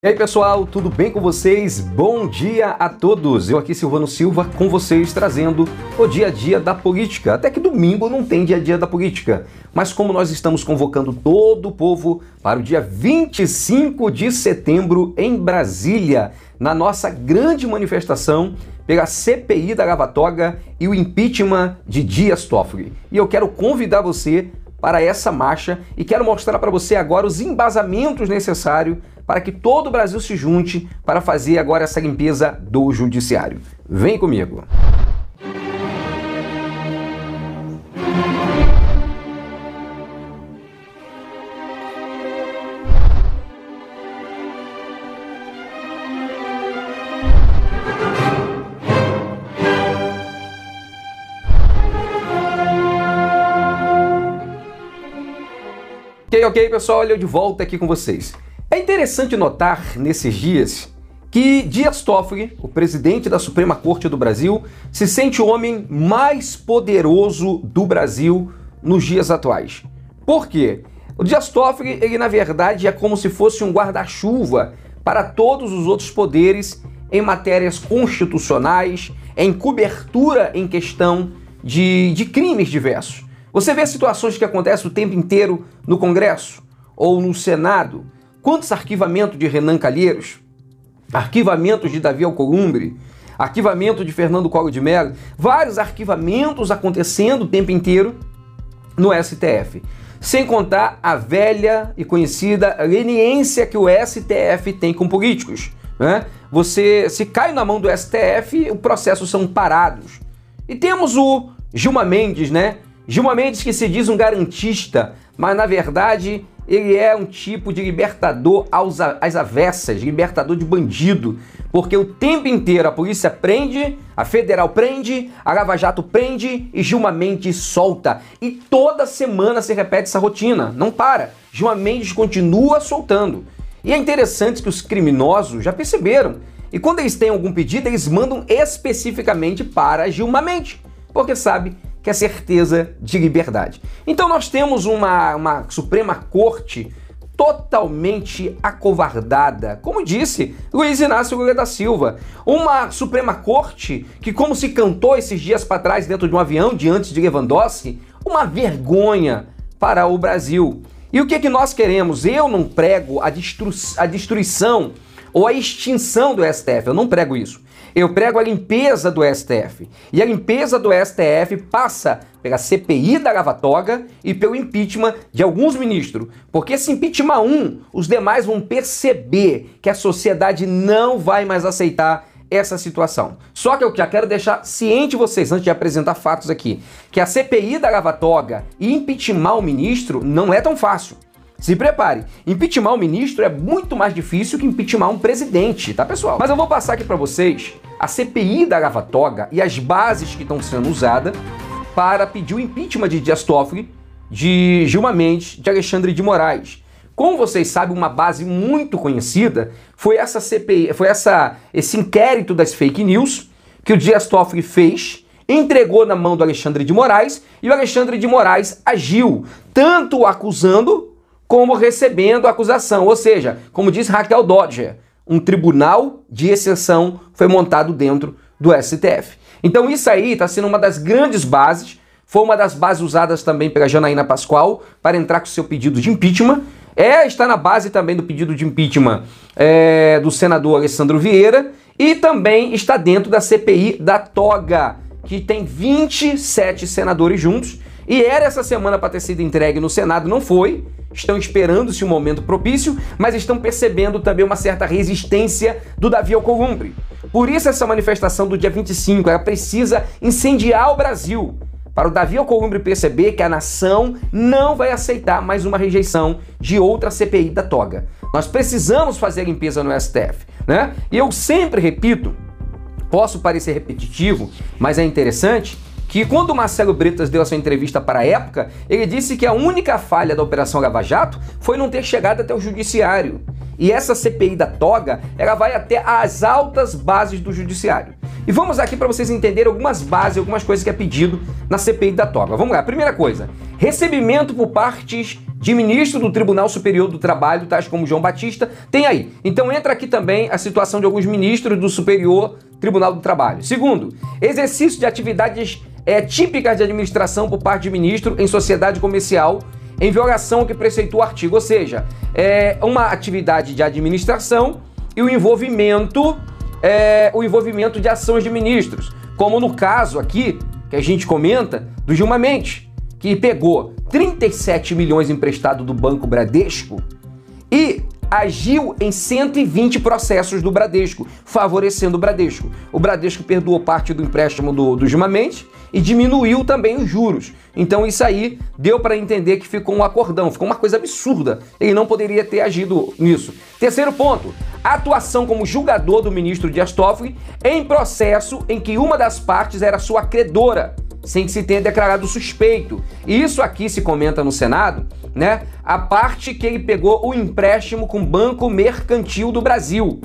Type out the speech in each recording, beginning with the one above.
E aí pessoal, tudo bem com vocês? Bom dia a todos! Eu aqui, Silvano Silva, com vocês trazendo o dia a dia da política. Até que domingo não tem dia a dia da política, mas como nós estamos convocando todo o povo para o dia 25 de setembro em Brasília, na nossa grande manifestação pela CPI da Lava Toga e o impeachment de Dias Toffoli. E eu quero convidar você para essa marcha e quero mostrar para você agora os embasamentos necessários para que todo o Brasil se junte para fazer agora essa limpeza do judiciário. Vem comigo! Ok, pessoal, olha eu de volta aqui com vocês. É interessante notar nesses dias que Dias Toffoli, o presidente da Suprema Corte do Brasil, se sente o homem mais poderoso do Brasil nos dias atuais. Por quê? O Dias Toffoli, ele na verdade é como se fosse um guarda-chuva para todos os outros poderes em matérias constitucionais, em cobertura em questão de crimes diversos. Você vê situações que acontecem o tempo inteiro no Congresso ou no Senado. Quantos arquivamentos de Renan Calheiros, arquivamentos de Davi Alcolumbre, arquivamento de Fernando Collor de Mello, vários arquivamentos acontecendo o tempo inteiro no STF. Sem contar a velha e conhecida leniência que o STF tem com políticos, né? Você se cai na mão do STF, os processos são parados. E temos o Gilmar Mendes, né? Gilmar Mendes que se diz um garantista, mas na verdade ele é um tipo de libertador às avessas, libertador de bandido, porque o tempo inteiro a polícia prende, a federal prende, a Lava Jato prende e Gilmar Mendes solta. E toda semana se repete essa rotina, não para. Gilmar Mendes continua soltando. E é interessante que os criminosos já perceberam. E quando eles têm algum pedido, eles mandam especificamente para Gilmar Mendes, porque sabe que é certeza de liberdade. Então nós temos uma Suprema Corte totalmente acovardada, como disse Luiz Inácio Lula da Silva. Uma Suprema Corte que, como se cantou esses dias para trás dentro de um avião diante de Lewandowski, uma vergonha para o Brasil. E o que nós queremos? Eu não prego a destruição ou a extinção do STF, eu não prego isso. Eu prego a limpeza do STF. E a limpeza do STF passa pela CPI da Lava Toga e pelo impeachment de alguns ministros. Porque se impeachment um, os demais vão perceber que a sociedade não vai mais aceitar essa situação. Só que eu já quero deixar ciente vocês, antes de apresentar fatos aqui, que a CPI da Lava Toga e impeachment o ministro não é tão fácil. Se prepare, impeachment o ministro é muito mais difícil que impeachment um presidente, tá pessoal? Mas eu vou passar aqui para vocês a CPI da Lava Toga e as bases que estão sendo usadas para pedir o impeachment de Dias Toffoli, de Gilmar Mendes, de Alexandre de Moraes. Como vocês sabem, uma base muito conhecida foi essa CPI, esse inquérito das fake news que o Dias Toffoli fez, entregou na mão do Alexandre de Moraes e o Alexandre de Moraes agiu, tanto acusando como recebendo a acusação. Ou seja, como diz Raquel Dodge, um tribunal de exceção foi montado dentro do STF. Então isso aí está sendo uma das grandes bases, foi uma das bases usadas também pela Janaína Pascoal para entrar com o seu pedido de impeachment. Está na base também do pedido de impeachment do senador Alessandro Vieira e também está dentro da CPI da Toga, que tem 27 senadores juntos. E era essa semana para ter sido entregue no Senado, não foi. Estão esperando-se um momento propício, mas estão percebendo também uma certa resistência do Davi Alcolumbre. Por isso essa manifestação do dia 25, ela precisa incendiar o Brasil, para o Davi Alcolumbre perceber que a nação não vai aceitar mais uma rejeição de outra CPI da Toga. Nós precisamos fazer a limpeza no STF, né? E eu sempre repito, posso parecer repetitivo, mas é interessante, que quando o Marcelo Bretas deu a sua entrevista para a Época, ele disse que a única falha da Operação Lava Jato foi não ter chegado até o Judiciário. E essa CPI da Toga, ela vai até as altas bases do Judiciário. E vamos aqui para vocês entenderem algumas bases, algumas coisas que é pedido na CPI da Toga. Vamos lá, primeira coisa, recebimento por partes de ministro do Tribunal Superior do Trabalho, tais como João Batista, tem aí. Então entra aqui também a situação de alguns ministros do Superior Tribunal do Trabalho. Segundo, exercício de atividades típicas de administração por parte de ministro em sociedade comercial, em violação ao que preceitua o artigo, ou seja, uma atividade de administração e o envolvimento de ações de ministros, como no caso aqui, que a gente comenta, do Gilmar Mendes, que pegou 37 milhões emprestado do Banco Bradesco e agiu em 120 processos do Bradesco, favorecendo o Bradesco. O Bradesco perdoou parte do empréstimo do Gilmar Mendes e diminuiu também os juros. Então isso aí deu para entender que ficou um acordão, ficou uma coisa absurda. Ele não poderia ter agido nisso. Terceiro ponto, atuação como julgador do ministro Dias Toffoli em processo em que uma das partes era sua credora, sem que se tenha declarado suspeito. E isso aqui se comenta no Senado, né? A parte que ele pegou o empréstimo com o Banco Mercantil do Brasil,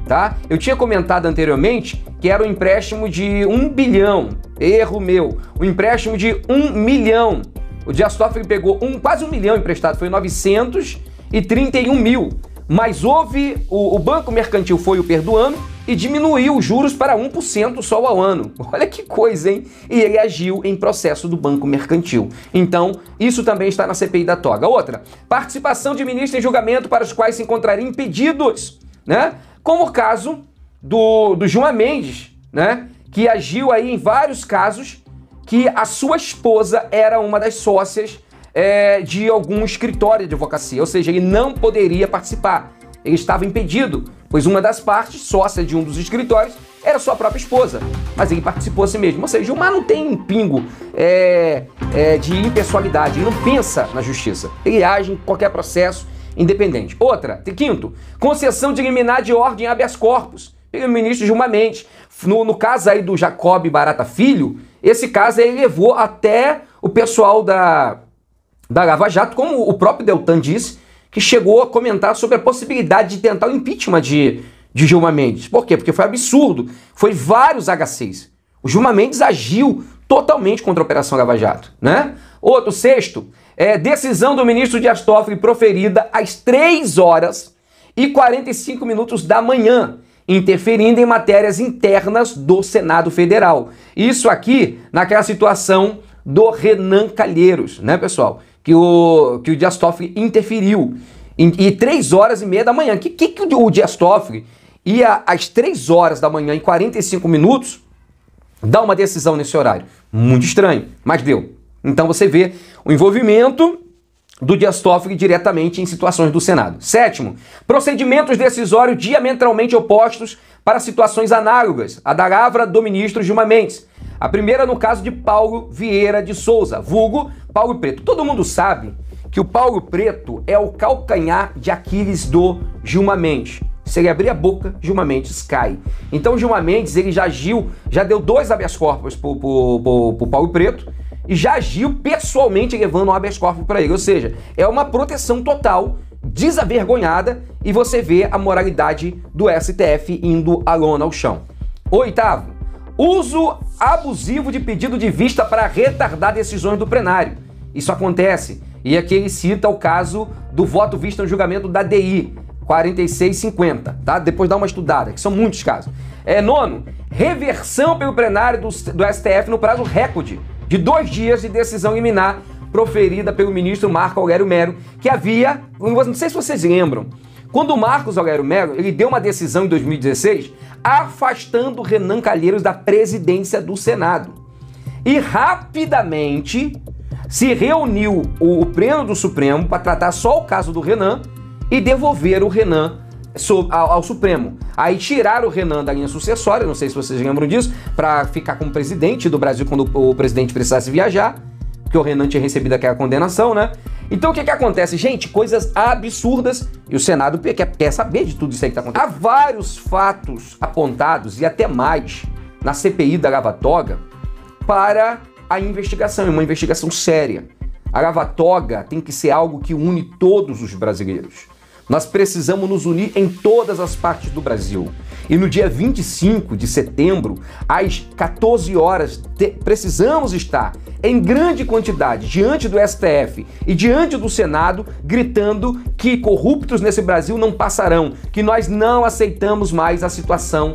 tá? Eu tinha comentado anteriormente que era um empréstimo de 1 bilhão, erro meu, um empréstimo de 1 milhão. O Dias Toffoli pegou quase 1 milhão emprestado, foi 931 mil. Mas o Banco Mercantil foi o perdoando e diminuiu os juros para 1% só ao ano. Olha que coisa, hein? E ele agiu em processo do Banco Mercantil. Então, isso também está na CPI da toga. Outra, participação de ministros em julgamento para os quais se encontrariam impedidos, né? Como o caso do Gilmar Mendes, né? Que agiu aí em vários casos que a sua esposa era uma das sócias de algum escritório de advocacia, ou seja, ele não poderia participar, ele estava impedido, pois uma das partes, sócia de um dos escritórios, era sua própria esposa, mas ele participou a si mesmo, ou seja, Gilmar não tem um pingo de impessoalidade, ele não pensa na justiça, ele age em qualquer processo independente. Outra, quinto, concessão de liminar de ordem habeas corpus, pelo ministro Gilmar Mendes, no caso aí do Jacob Barata Filho, esse caso aí levou até o pessoal da Lava Jato, como o próprio Deltan disse, que chegou a comentar sobre a possibilidade de tentar o impeachment de Gilmar Mendes. Por quê? Porque foi absurdo. Foi vários H6. O Gilmar Mendes agiu totalmente contra a Operação Lava Jato, né? Outro, sexto, decisão do ministro Dias Toffoli proferida às 3h45 da manhã, interferindo em matérias internas do Senado Federal. Isso aqui naquela situação do Renan Calheiros, né, pessoal? Que o Dias Toffoli interferiu. E 3h30 da manhã. Que o Dias Toffoli ia às 3h da manhã, em 45 minutos, dar uma decisão nesse horário? Muito estranho, mas deu. Então você vê o envolvimento do Dias Toffoli diretamente em situações do Senado. Sétimo, procedimentos decisórios diametralmente opostos para situações análogas à da lavra do ministro Gilmar Mendes. A primeira no caso de Paulo Vieira de Souza, vulgo Paulo Preto. Todo mundo sabe que o Paulo Preto é o calcanhar de Aquiles do Gilmar Mendes. Se ele abrir a boca, Gilmar Mendes cai. Então o Gilmar Mendes, ele já agiu, já deu 2 habeas corpus pro Paulo Preto e já agiu pessoalmente levando um habeas corpus para ele. Ou seja, é uma proteção total, desavergonhada, e você vê a moralidade do STF indo a lona ao chão. Oitavo, uso abusivo de pedido de vista para retardar decisões do plenário. Isso acontece. E aqui ele cita o caso do voto visto no julgamento da DI, 4650, tá? Depois dá uma estudada, que são muitos casos. Nono, reversão pelo plenário do STF no prazo recorde de 2 dias de decisão liminar proferida pelo ministro Marco Aurélio Melo, que havia, não sei se vocês lembram, quando o Marcos Aurélio Melo, ele deu uma decisão em 2016 afastando Renan Calheiros da presidência do Senado. E rapidamente se reuniu o Pleno do Supremo para tratar só o caso do Renan e devolver o Renan ao Supremo. Aí tiraram o Renan da linha sucessória, não sei se vocês lembram disso, para ficar como presidente do Brasil quando o presidente precisasse viajar, porque o Renan tinha recebido aquela condenação, né? Então o que acontece? Gente, coisas absurdas, e o Senado quer saber de tudo isso aí que tá acontecendo. Há vários fatos apontados, e até mais, na CPI da Lava Toga, para a investigação, uma investigação séria. A Lava Toga tem que ser algo que une todos os brasileiros. Nós precisamos nos unir em todas as partes do Brasil. E no dia 25 de setembro, às 14 horas, precisamos estar em grande quantidade diante do STF e diante do Senado, gritando que corruptos nesse Brasil não passarão, que nós não aceitamos mais a situação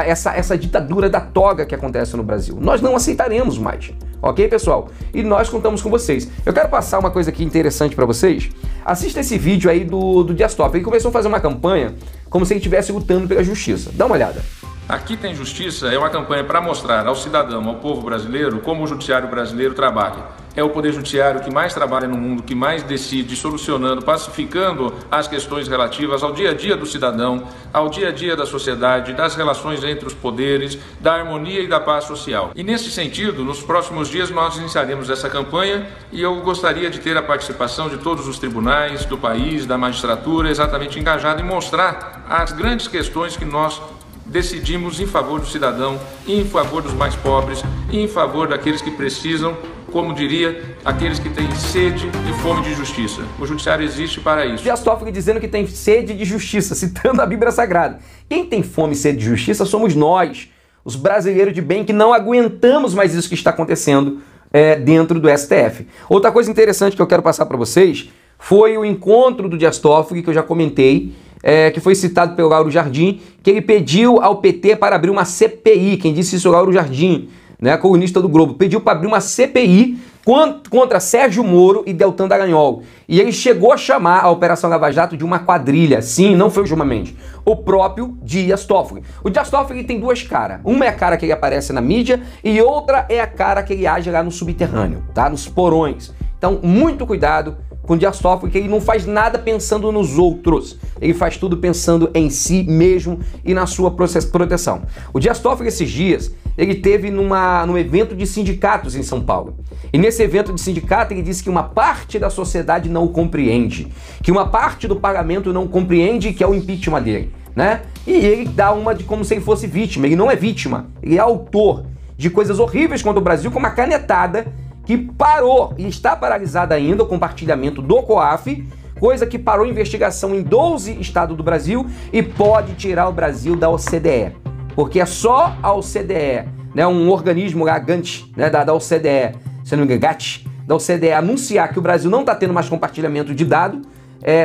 essa ditadura da toga que acontece no Brasil. Nós não aceitaremos mais. Ok, pessoal? E nós contamos com vocês. Eu quero passar uma coisa aqui interessante para vocês. Assista esse vídeo aí do Dias Toffoli. Ele começou a fazer uma campanha como se ele estivesse lutando pela justiça. Dá uma olhada. Aqui Tem Justiça é uma campanha para mostrar ao cidadão, ao povo brasileiro, como o judiciário brasileiro trabalha. É o poder judiciário que mais trabalha no mundo, que mais decide, solucionando, pacificando as questões relativas ao dia a dia do cidadão, ao dia a dia da sociedade, das relações entre os poderes, da harmonia e da paz social. E nesse sentido, nos próximos dias nós iniciaremos essa campanha e eu gostaria de ter a participação de todos os tribunais do país, da magistratura, exatamente engajada em mostrar as grandes questões que nós decidimos em favor do cidadão, em favor dos mais pobres, em favor daqueles que precisam, como diria, aqueles que têm sede e fome de justiça. O judiciário existe para isso. Dias Toffoli dizendo que tem sede de justiça, citando a Bíblia Sagrada. Quem tem fome e sede de justiça somos nós, os brasileiros de bem, que não aguentamos mais isso que está acontecendo dentro do STF. Outra coisa interessante que eu quero passar para vocês foi o encontro do Dias Toffoli, que eu já comentei, que foi citado pelo Lauro Jardim, que ele pediu ao PT para abrir uma CPI. Quem disse isso é o Lauro Jardim, né, colunista do Globo. Pediu para abrir uma CPI contra Sérgio Moro e Deltan Dallagnol. E ele chegou a chamar a Operação Lava Jato de uma quadrilha. Sim, não foi o Gilmar Mendes. O próprio Dias Toffoli. O Dias Toffoli tem duas caras. Uma é a cara que ele aparece na mídia e outra é a cara que ele age lá no subterrâneo, tá? Nos porões. Então, muito cuidado com o Dias Toffoli, que ele não faz nada pensando nos outros. Ele faz tudo pensando em si mesmo e na sua proteção. O Dias Toffoli, esses dias, ele teve num evento de sindicatos em São Paulo. E nesse evento de sindicato, ele disse que uma parte da sociedade não o compreende, que uma parte do parlamento não compreende que é o impeachment dele, né? E ele dá uma de como se ele fosse vítima. Ele não é vítima, ele é autor de coisas horríveis contra o Brasil, como a canetada que parou e está paralisada ainda o compartilhamento do COAF, coisa que parou a investigação em 12 estados do Brasil e pode tirar o Brasil da OCDE. Porque é só a OCDE, né, um organismo lá, GANT, né, da OCDE, se não me engano, GATT, da OCDE, anunciar que o Brasil não está tendo mais compartilhamento de dados,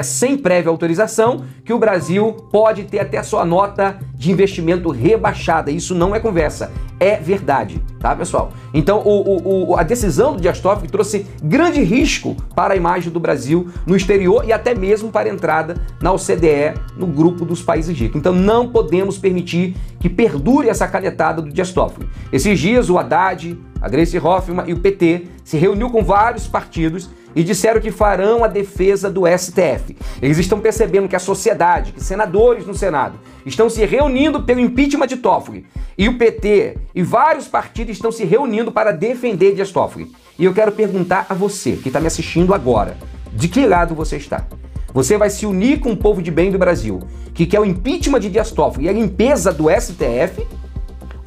sem prévia autorização, que o Brasil pode ter até sua nota de investimento rebaixada. Isso não é conversa, é verdade, tá, pessoal? Então, a decisão do Dias Toffoli trouxe grande risco para a imagem do Brasil no exterior e até mesmo para a entrada na OCDE, no grupo dos países ricos. Então, não podemos permitir que perdure essa canetada do Dias Toffoli. Esses dias, o Haddad, a Gleisi Hoffmann e o PT se reuniu com vários partidos e disseram que farão a defesa do STF. Eles estão percebendo que a sociedade, que senadores no Senado, estão se reunindo pelo impeachment de Toffoli. E o PT e vários partidos estão se reunindo para defender Dias Toffoli. E eu quero perguntar a você, que está me assistindo agora, de que lado você está? Você vai se unir com o povo de bem do Brasil, que quer o impeachment de Dias Toffoli e a limpeza do STF?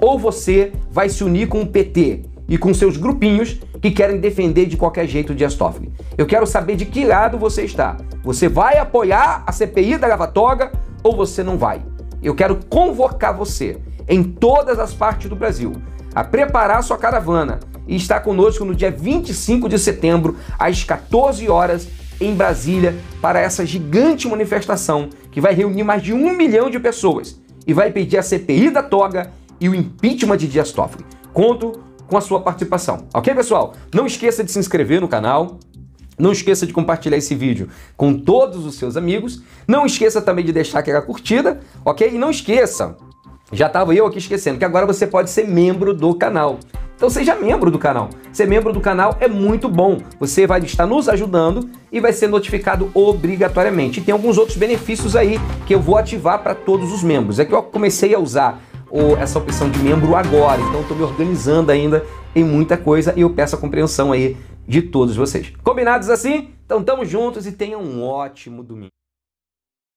Ou você vai se unir com o PT e com seus grupinhos que querem defender de qualquer jeito o Dias Toffoli? Eu quero saber de que lado você está. Você vai apoiar a CPI da Lava Toga ou você não vai? Eu quero convocar você em todas as partes do Brasil a preparar sua caravana e estar conosco no dia 25 de setembro, às 14 horas, em Brasília, para essa gigante manifestação que vai reunir mais de 1 milhão de pessoas e vai pedir a CPI da toga e o impeachment de Dias Toffoli. Conto com a sua participação. Ok, pessoal? Não esqueça de se inscrever no canal. Não esqueça de compartilhar esse vídeo com todos os seus amigos. Não esqueça também de deixar aquela curtida, ok? E não esqueça, já estava eu aqui esquecendo, que agora você pode ser membro do canal. Então seja membro do canal. Ser membro do canal é muito bom. Você vai estar nos ajudando e vai ser notificado obrigatoriamente. E tem alguns outros benefícios aí que eu vou ativar para todos os membros. É que eu comecei a usar essa opção de membro agora, então estou me organizando ainda em muita coisa e eu peço a compreensão aí de todos vocês. Combinados assim? Então tamo juntos e tenham um ótimo domingo.